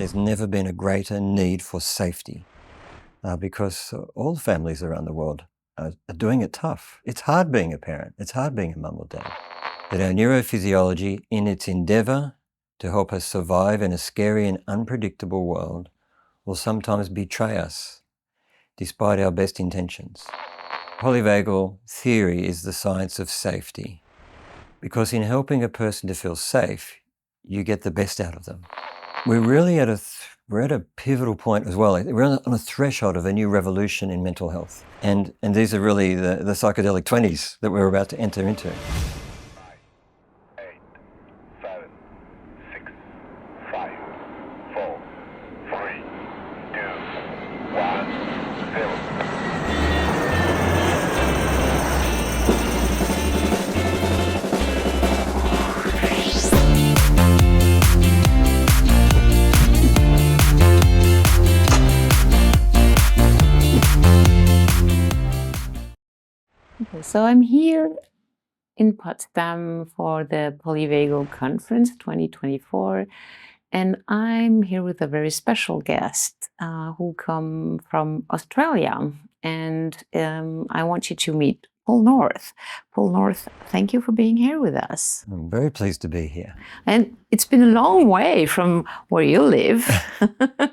there's never been a greater need for safety because all families around the world are doing it tough. It's hard being a parent. It's hard being a mum or dad. That our neurophysiology, in its endeavor to help us survive in a scary and unpredictable world, will sometimes betray us, despite our best intentions. Polyvagal theory is the science of safety, because in helping a person to feel safe, you get the best out of them. We're really at a pivotal point as well. We're on a threshold of a new revolution in mental health. And these are really the psychedelic 20s that we're about to enter into. 9, 8, 7, 6, 5, 4, 3, 2, 1, 0. Okay, so I'm here in Potsdam for the Polyvagal Conference 2024, and I'm here with a very special guest who come from Australia, and I want you to meet Paul North. Paul North, thank you for being here with us. I'm very pleased to be here. And it's been a long way from where you live.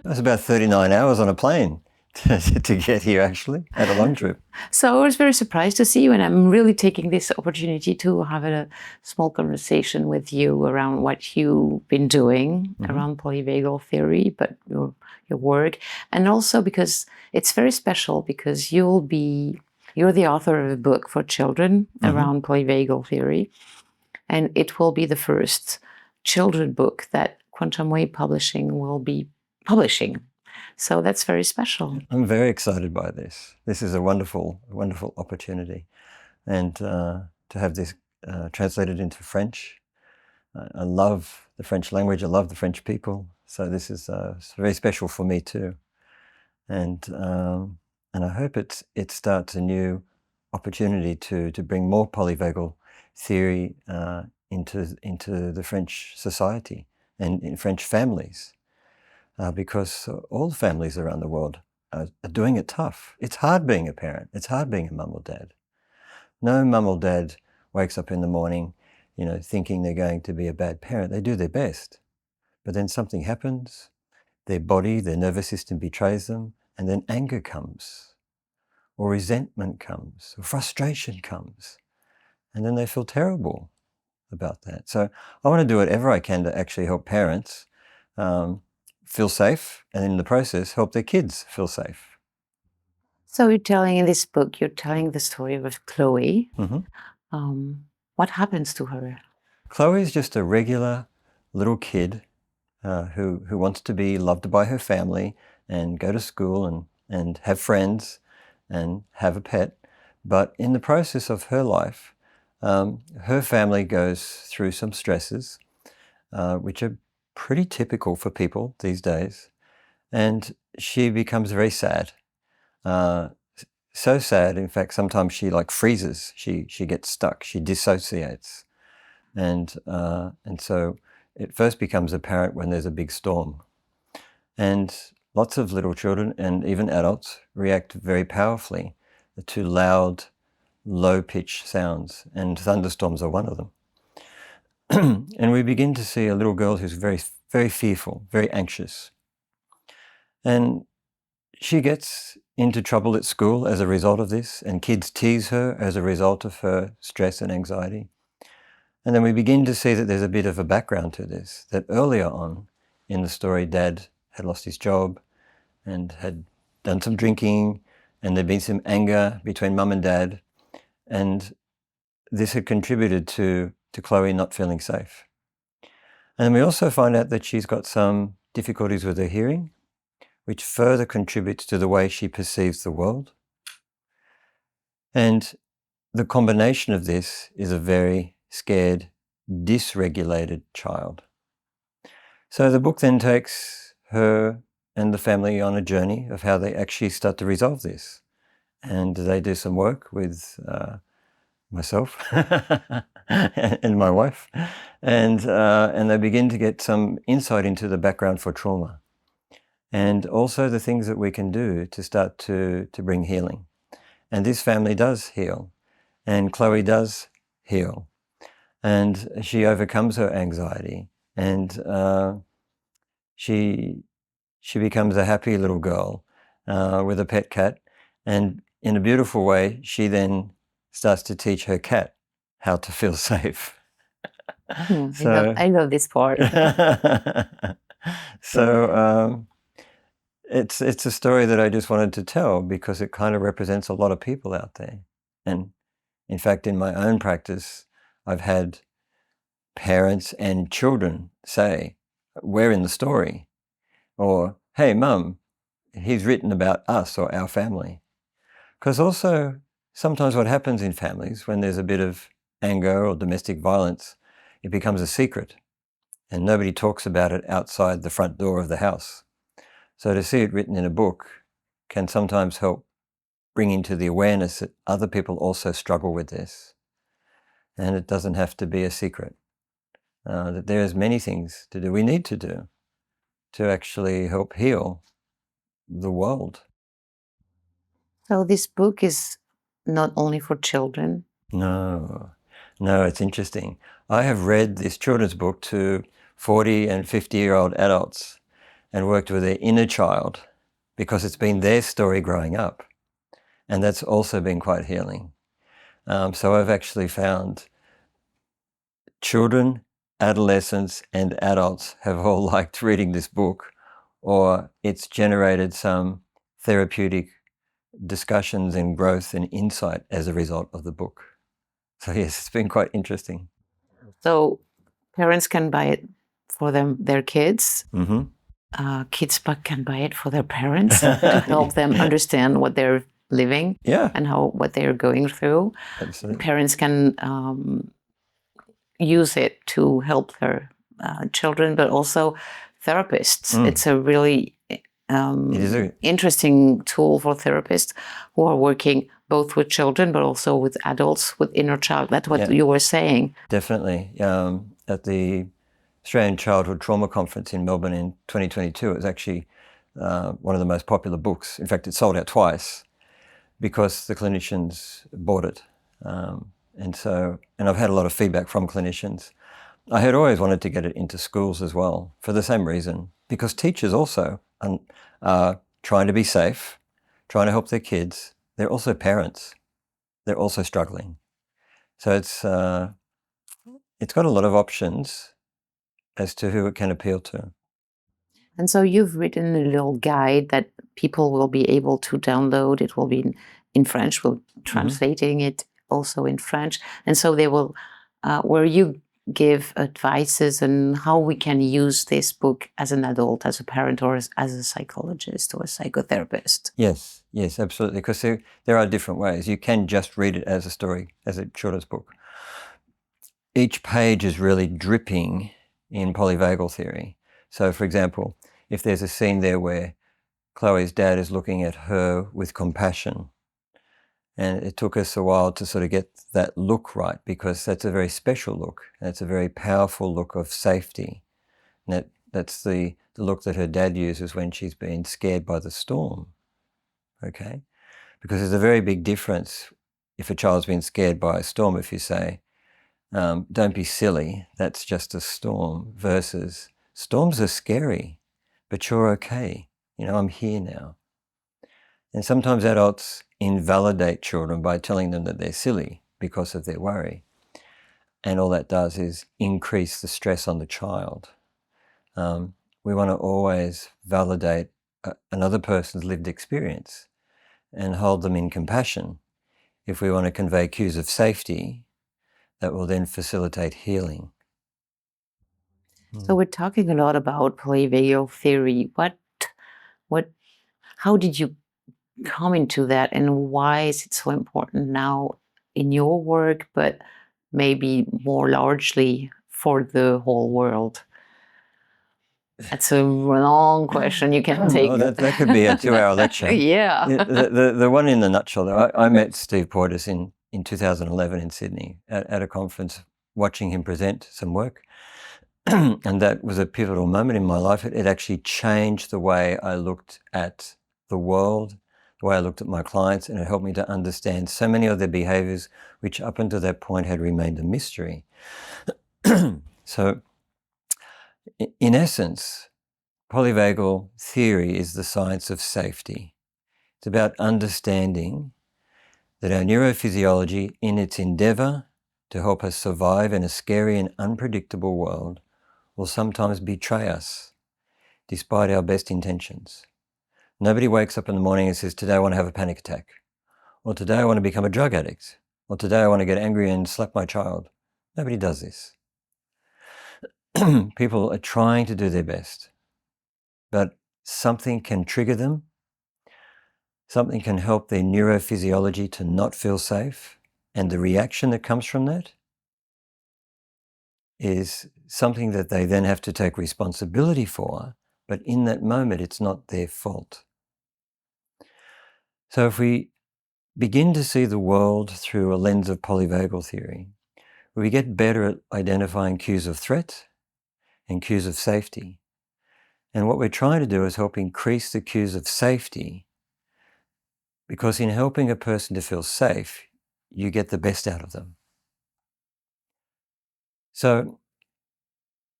That's about 39 hours on a plane to get here, actually, at a long trip. So I was very surprised to see you, and I'm really taking this opportunity to have a small conversation with you around what you've been doing around polyvagal theory, but your work, and also because it's very special because you're the author of a book for children around polyvagal theory, and it will be the first children book that Quantum Wave Publishing will be publishing. So that's very special. I'm very excited by this. This is a wonderful, wonderful opportunity. And to have this translated into French. I love the French language. I love the French people. So this is very special for me too. And I hope it starts a new opportunity to bring more polyvagal theory into the French society and in French families. Because all families around the world are doing it tough. It's hard being a parent. It's hard being a mum or dad. No mum or dad wakes up in the morning, thinking they're going to be a bad parent. They do their best. But then something happens, their body, their nervous system betrays them, and then anger comes, or resentment comes, or frustration comes. And then they feel terrible about that. So I want to do whatever I can to actually help parents feel safe, and in the process help their kids feel safe. So in this book, you're telling the story of Chloe. What happens to her? Chloe is just a regular little kid who wants to be loved by her family and go to school and have friends and have a pet. But in the process of her life, her family goes through some stresses, which are pretty typical for people these days, and she becomes very sad. So sad, in fact, sometimes she freezes. She gets stuck. She dissociates, and so it first becomes apparent when there's a big storm, and lots of little children and even adults react very powerfully to loud, low-pitched sounds, and thunderstorms are one of them. And we begin to see a little girl who's very, very fearful, very anxious. And she gets into trouble at school as a result of this, and kids tease her as a result of her stress and anxiety. And then we begin to see that there's a bit of a background to this, that earlier on in the story, Dad had lost his job and had done some drinking, and there'd been some anger between Mum and Dad, and this had contributed to Chloe not feeling safe. And we also find out that she's got some difficulties with her hearing, which further contributes to the way she perceives the world. And the combination of this is a very scared, dysregulated child. So the book then takes her and the family on a journey of how they actually start to resolve this. And they do some work with myself and my wife, and they begin to get some insight into the background for trauma. and also the things that we can do to start to bring healing. And this family does heal, and Chloe does heal, and she overcomes her anxiety, and she becomes a happy little girl with a pet cat, and in a beautiful way, she then starts to teach her cat how to feel safe. So I love this part. so it's a story that I just wanted to tell because it kind of represents a lot of people out there. And in fact, in my own practice, I've had parents and children say, "We're in the story," or "Hey, Mum, he's written about us or our family." Because also sometimes what happens in families when there's a bit of anger or domestic violence, it becomes a secret and nobody talks about it outside the front door of the house. So to see it written in a book can sometimes help bring into the awareness that other people also struggle with this. And it doesn't have to be a secret. That there's many things to do, we need to do, to actually help heal the world. So this book is not only for children. No, it's interesting. I have read this children's book to 40 and 50-year-old adults and worked with their inner child because it's been their story growing up. And that's also been quite healing. So I've actually found children, adolescents, and adults have all liked reading this book, or it's generated some therapeutic discussions and growth and insight as a result of the book. So yes, it's been quite interesting. So parents can buy it for their kids. Mm-hmm. Kids can buy it for their parents to help them understand what they're living and what they're going through. Absolutely. Parents can use it to help their children, but also therapists. It's a really interesting tool for therapists who are working both with children but also with adults with inner child. That's what you were saying. Definitely. At the Australian Childhood Trauma Conference in Melbourne in 2022, it was actually one of the most popular books. In fact, it sold out twice because the clinicians bought it. And I've had a lot of feedback from clinicians. I had always wanted to get it into schools as well for the same reason, because teachers also are trying to be safe, trying to help their kids. They're also parents. They're also struggling. So it's got a lot of options as to who it can appeal to. And so you've written a little guide that people will be able to download. It will be in French. We're translating it also in French. And so they will, where you give advices on how we can use this book as an adult, as a parent, or as a psychologist or a psychotherapist. Yes, absolutely. Because there are different ways. You can just read it as a story, as a children's book. Each page is really dripping in polyvagal theory. So, for example, if there's a scene there where Chloe's dad is looking at her with compassion, and it took us a while to sort of get that look right, because that's a very special look. And it's a very powerful look of safety. And that's the look that her dad uses when she's been scared by the storm. Okay? Because there's a very big difference if a child's been scared by a storm, if you say, don't be silly, that's just a storm, versus storms are scary, but you're okay. I'm here now. And sometimes adults invalidate children by telling them that they're silly because of their worry. And all that does is increase the stress on the child. We want to always validate another person's lived experience and hold them in compassion if we want to convey cues of safety that will then facilitate healing. So we're talking a lot about polyvagal theory. How did you come into that, and why is it so important now in your work, but maybe more largely for the whole world? That's a long question. You can take. Oh, that could be a 2-hour lecture. Yeah. The one in the nutshell, though, I met Steve Portis in 2011 in Sydney at a conference, watching him present some work. And that was a pivotal moment in my life. It actually changed the way I looked at the world, the way I looked at my clients, and it helped me to understand so many of their behaviors, which up until that point had remained a mystery. So, in essence, polyvagal theory is the science of safety. It's about understanding that our neurophysiology, in its endeavor to help us survive in a scary and unpredictable world, will sometimes betray us, despite our best intentions. Nobody wakes up in the morning and says, today I want to have a panic attack, or today I want to become a drug addict, or today I want to get angry and slap my child. Nobody does this. People are trying to do their best, but something can trigger them. Something can help their neurophysiology to not feel safe, and the reaction that comes from that is something that they then have to take responsibility for, but in that moment it's not their fault. So if we begin to see the world through a lens of polyvagal theory, we get better at identifying cues of threat and cues of safety. And what we're trying to do is help increase the cues of safety, because in helping a person to feel safe, you get the best out of them. So,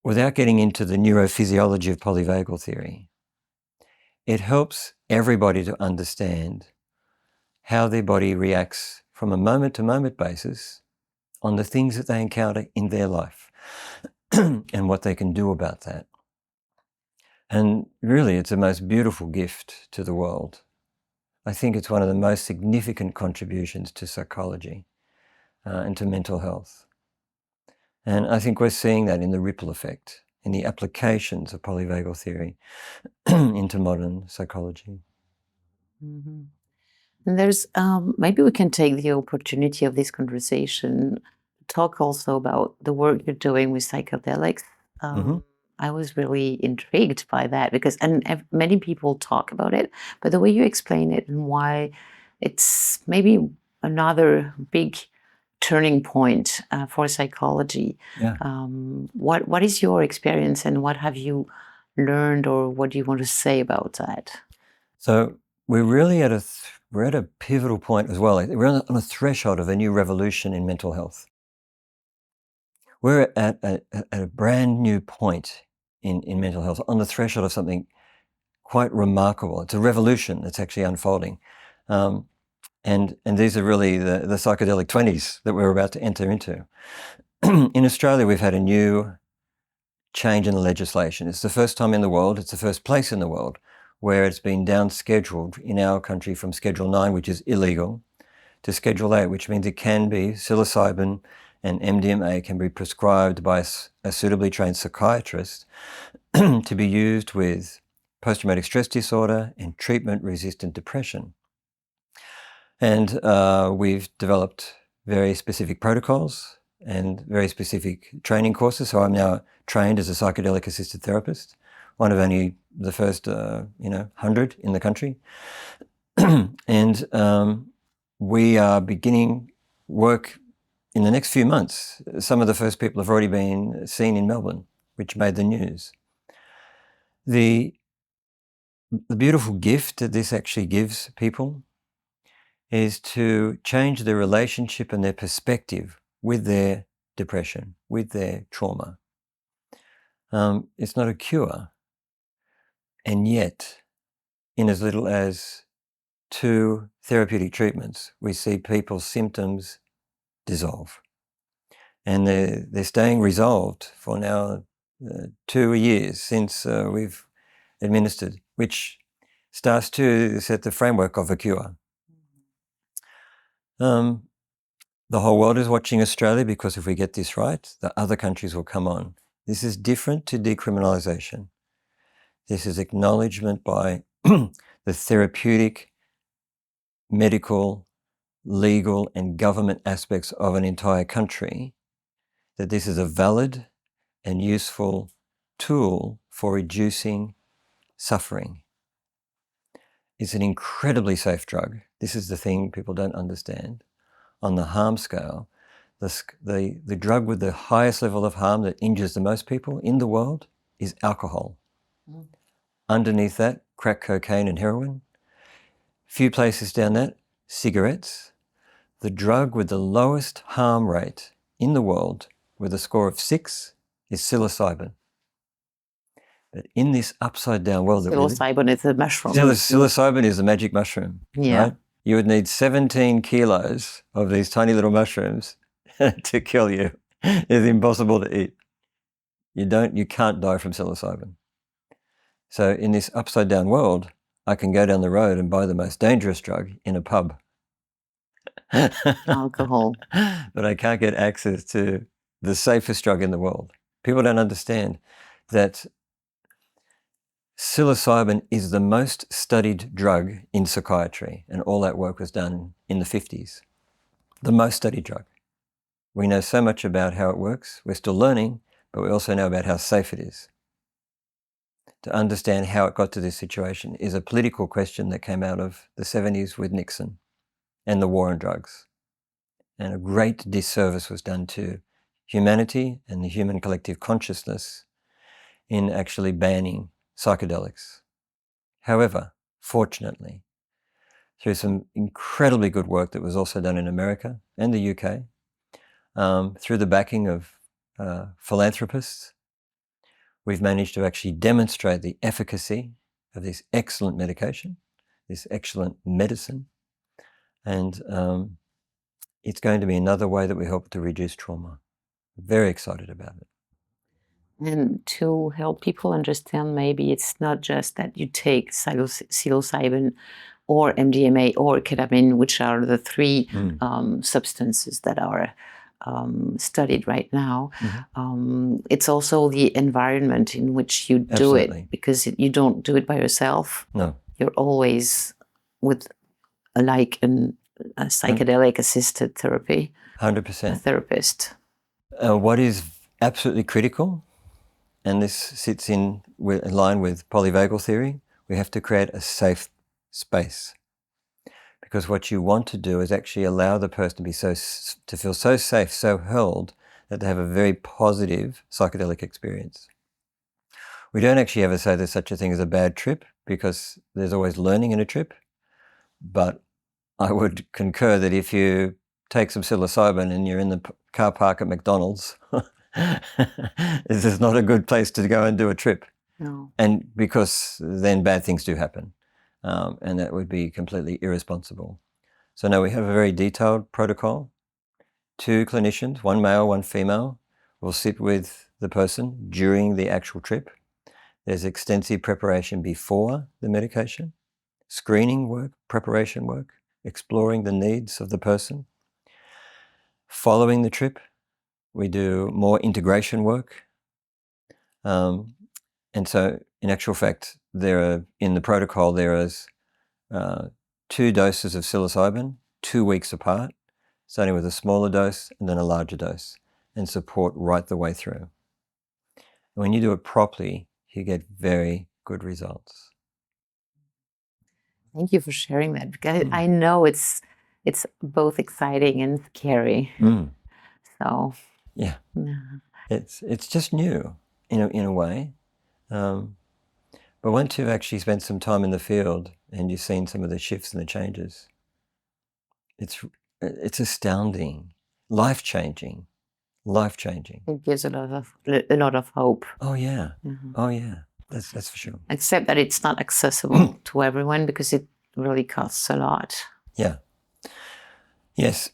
without getting into the neurophysiology of polyvagal theory, it helps everybody to understand how their body reacts from a moment-to-moment basis on the things that they encounter in their life and what they can do about that. And really, it's the most beautiful gift to the world. I think it's one of the most significant contributions to psychology and to mental health. And I think we're seeing that in the ripple effect, in the applications of polyvagal theory into modern psychology. Mm-hmm. And there's maybe we can take the opportunity of this conversation to talk also about the work you're doing with psychedelics. I was really intrigued by that because, and many people talk about it, but the way you explain it and why it's maybe another big turning point for psychology. Yeah. What is your experience and what have you learned, or what do you want to say about that? So we're really at a pivotal point as well. We're on a threshold of a new revolution in mental health. We're at a brand new point in mental health, on the threshold of something quite remarkable. It's a revolution that's actually unfolding. And these are really the psychedelic 20s that we're about to enter into. In Australia, we've had a new change in the legislation. It's the first time in the world, it's the first place in the world where it's been down-scheduled in our country from Schedule 9, which is illegal, to Schedule 8, which means it can be psilocybin and MDMA can be prescribed by a suitably trained psychiatrist to be used with post-traumatic stress disorder and treatment-resistant depression. And we've developed very specific protocols and very specific training courses. So I'm now trained as a psychedelic-assisted therapist, one of only the first 100 in the country. And we are beginning work in the next few months. Some of the first people have already been seen in Melbourne, which made the news. The beautiful gift that this actually gives people is to change their relationship and their perspective with their depression, with their trauma. It's not a cure. And yet, in as little as 2 therapeutic treatments, we see people's symptoms dissolve. And they're staying resolved for now 2 years since we've administered, which starts to set the framework of a cure. The whole world is watching Australia, because if we get this right, the other countries will come on. This is different to decriminalisation. This is acknowledgement by the therapeutic, medical, legal and government aspects of an entire country that this is a valid and useful tool for reducing suffering. It's an incredibly safe drug. This is the thing people don't understand. On the harm scale, the drug with the highest level of harm that injures the most people in the world is alcohol. Mm. Underneath that, crack cocaine and heroin. Few places down that, cigarettes. The drug with the lowest harm rate in the world, with a score of 6, is psilocybin. But in this upside down world, Psilocybin is a mushroom. Psilocybin is the magic mushroom. Yeah. Right? You would need 17 kilos of these tiny little mushrooms to kill you. It's impossible to eat. You can't die from psilocybin. So in this upside down world, I can go down the road and buy the most dangerous drug in a pub. Alcohol. But I can't get access to the safest drug in the world. People don't understand that psilocybin is the most studied drug in psychiatry, and all that work was done in the 50s. The most studied drug. We know so much about how it works. We're still learning, but we also know about how safe it is. To understand how it got to this situation is a political question that came out of the 70s with Nixon and the war on drugs. And a great disservice was done to humanity and the human collective consciousness in actually banning psychedelics. However, fortunately, through some incredibly good work that was also done in America and the UK, through the backing of philanthropists, we've managed to actually demonstrate the efficacy of this excellent medication, this excellent medicine, and it's going to be another way that we help to reduce trauma. Very excited about it. And to help people understand, maybe it's not just that you take psilocybin or MDMA or ketamine, which are the three substances that are studied right now. It's also the environment in which you do Absolutely. it, because you don't do it by yourself. No. You're always with a psychedelic assisted therapy, 100%. a therapist. What is absolutely critical, and this sits in line with polyvagal theory, we have to create a safe space. Because what you want to do is actually allow the person to feel so safe, so held, that they have a very positive psychedelic experience. We don't actually ever say there's such a thing as a bad trip, because there's always learning in a trip. But I would concur that if you take some psilocybin and you're in the car park at McDonald's, this is not a good place to go and do a trip. No. And because then bad things do happen. And that would be completely irresponsible. So no, we have a very detailed protocol. 2 clinicians, 1 male, 1 female, will sit with the person during the actual trip. There's extensive preparation before the medication, screening work, preparation work, exploring the needs of the person. Following the trip, we do more integration work. And so, in actual fact, in the protocol, there is 2 doses of psilocybin, 2 weeks apart, starting with a smaller dose and then a larger dose, and support right the way through. And when you do it properly, you get very good results. Thank you for sharing that, because I know it's both exciting and scary. So yeah, it's just new in a way. But once you've actually spent some time in the field and you've seen some of the shifts and the changes, it's astounding, life-changing. It gives a lot of hope. Oh yeah, oh yeah, that's for sure. Except that it's not accessible to everyone, because it really costs a lot. Yeah. Yes,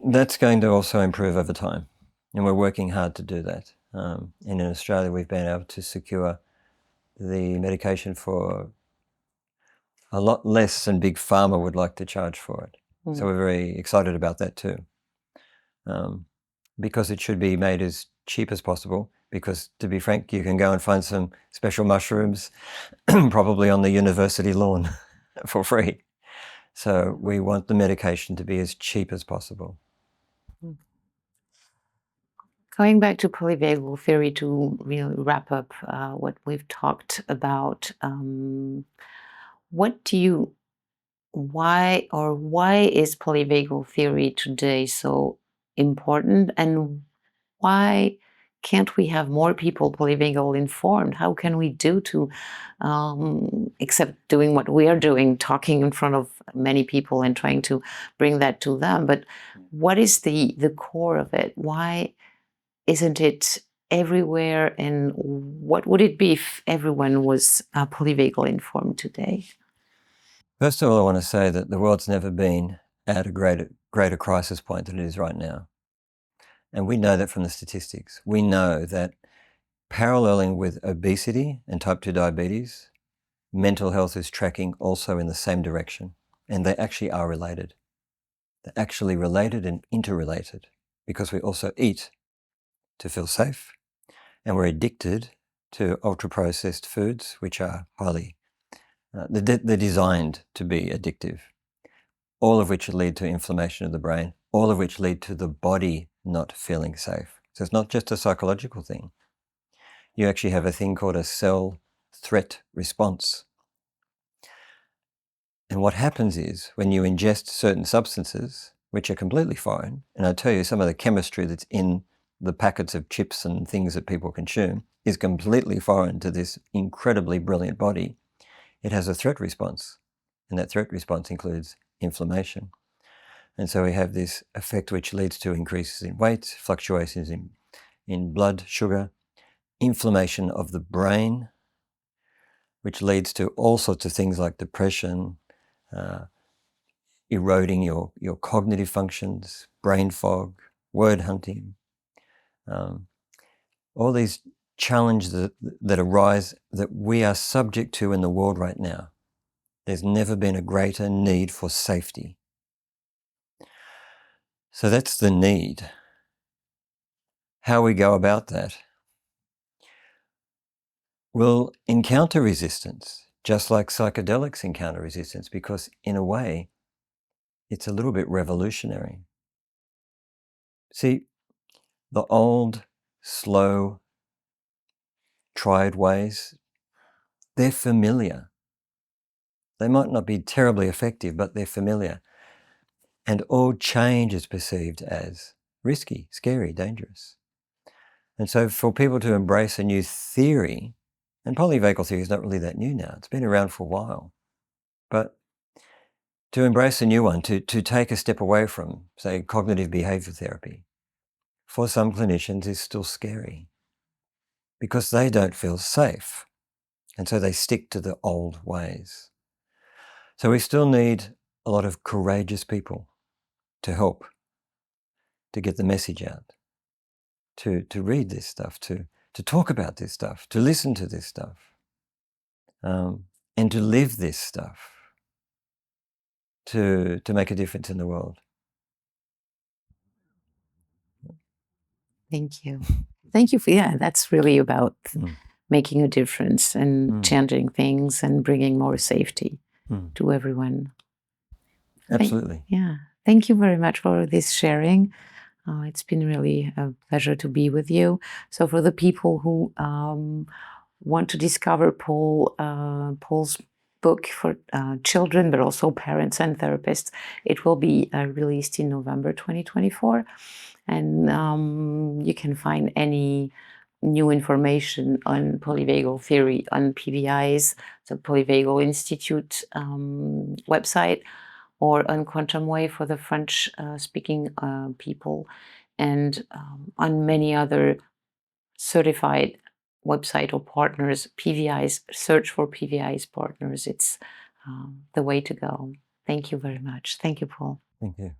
that's going to also improve over time, and we're working hard to do that. And in Australia, we've been able to secure the medication for a lot less than Big Pharma would like to charge for it. So we're very excited about that too. Because it should be made as cheap as possible, because to be frank, you can go and find some special mushrooms probably on the university lawn for free. So we want the medication to be as cheap as possible. Going back to polyvagal theory to really wrap up what we've talked about, why is polyvagal theory today so important, and why can't we have more people polyvagal informed? How can we do to, except doing what we are doing, talking in front of many people and trying to bring that to them? But what is the core of it? Why isn't it everywhere? And what would it be if everyone was polyvagal informed today? First of all, I want to say that the world's never been at a greater crisis point than it is right now. And we know that from the statistics. We know that paralleling with obesity and type 2 diabetes, mental health is tracking also in the same direction. And they actually are related. They're actually related and interrelated because we also eat to feel safe, and we're addicted to ultra-processed foods, which are highly, they're designed to be addictive, all of which lead to inflammation of the brain, all of which lead to the body not feeling safe. So it's not just a psychological thing. You actually have a thing called a cell threat response. And what happens is when you ingest certain substances, which are completely foreign, and I tell you some of the chemistry that's in the packets of chips and things that people consume is completely foreign to this incredibly brilliant body, it has a threat response. And that threat response includes inflammation. And so we have this effect which leads to increases in weight, fluctuations in blood sugar, inflammation of the brain, which leads to all sorts of things like depression, eroding your cognitive functions, brain fog, word hunting, all these challenges that arise that we are subject to in the world right now. There's never been a greater need for safety. So that's the need. How we go about that? We'll encounter resistance, just like psychedelics encounter resistance, because in a way, it's a little bit revolutionary. See, the old, slow, tried ways, they're familiar. They might not be terribly effective, but they're familiar. And all change is perceived as risky, scary, dangerous. And so for people to embrace a new theory, and polyvagal theory is not really that new now, it's been around for a while, but to embrace a new one, to take a step away from, say, cognitive behavior therapy, for some clinicians is still scary because they don't feel safe. And so they stick to the old ways. So we still need a lot of courageous people to help, to get the message out, to read this stuff, to talk about this stuff, to listen to this stuff, and to live this stuff, to make a difference in the world. Thank you. Thank you for, that's really about making a difference and changing things and bringing more safety to everyone. Absolutely. Thank you very much for this sharing. It's been really a pleasure to be with you. So for the people who want to discover Paul's book for children, but also parents and therapists, it will be released in November 2024. And you can find any new information on polyvagal theory on PVI's, the Polyvagal Institute website, or on Quantum Way for the French-speaking people, and on many other certified website or partners. PVI's, search for PVI's partners. It's the way to go. Thank you very much. Thank you, Paul. Thank you.